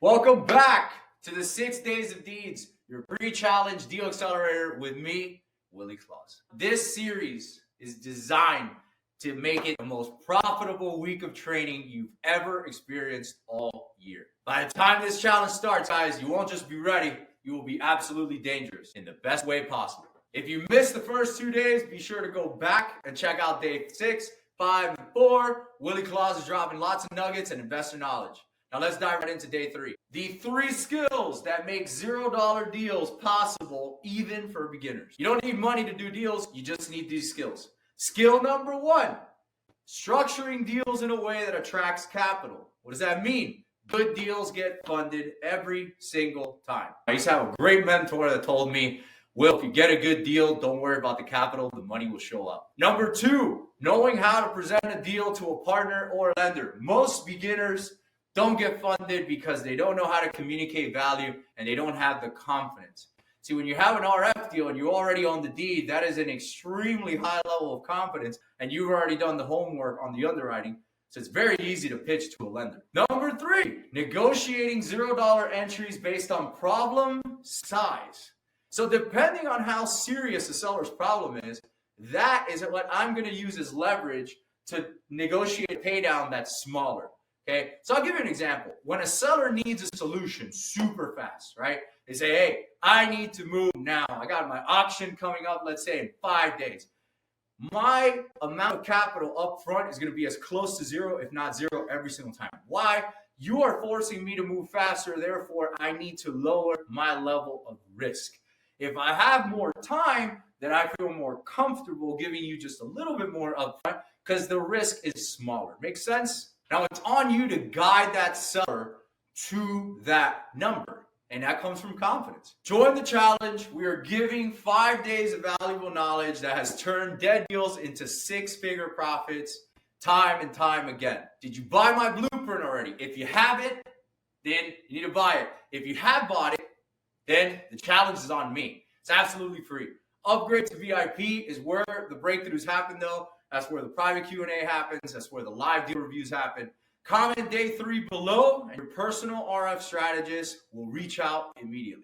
Welcome back to the 6 Days of Deeds, your pre-challenge deal accelerator with me, Willie Claus. This series is designed to make it the most profitable week of training you've ever experienced all year. By the time this challenge starts, guys, you won't just be ready, you will be absolutely dangerous in the best way possible. If you missed the first 2 days, be sure to go back and check out day 6, 5, and 4. Willie Claus is dropping lots of nuggets and investor knowledge. Now let's dive right into day 3. The 3 skills that make $0 deals possible even for beginners. You don't need money to do deals, you just need these skills. Skill number 1, structuring deals in a way that attracts capital. What does that mean? Good deals get funded every single time. I used to have a great mentor that told me, Will, if you get a good deal, don't worry about the capital, the money will show up. Number 2, knowing how to present a deal to a partner or a lender. Most beginners don't get funded because they don't know how to communicate value and they don't have the confidence. See, when you have an RF deal and you already own the deed, that is an extremely high level of confidence and you've already done the homework on the underwriting. So it's very easy to pitch to a lender. Number 3, negotiating $0 entries based on problem size. So depending on how serious the seller's problem is, that is what I'm going to use as leverage to negotiate a pay down that's smaller. Okay, so I'll give you an example. When a seller needs a solution super fast, right? They say, hey, I need to move now. I got my auction coming up, let's say in 5 days. My amount of capital up front is going to be as close to 0, if not 0, every single time. Why? You are forcing me to move faster, therefore I need to lower my level of risk. If I have more time, then I feel more comfortable giving you just a little bit more upfront because the risk is smaller. Make sense? Now it's on you to guide that seller to that number, and that comes from confidence. Join the challenge. We are giving 5 days of valuable knowledge that has turned dead deals into 6-figure profits time and time again. Did you buy my blueprint already? If you haven't, then you need to buy it. If you have bought it, then the challenge is on me. It's absolutely free. Upgrade to VIP is where the breakthroughs happen, though. That's where the private Q&A happens. That's where the live deal reviews happen. Comment day 3 below, and your personal RF strategist will reach out immediately.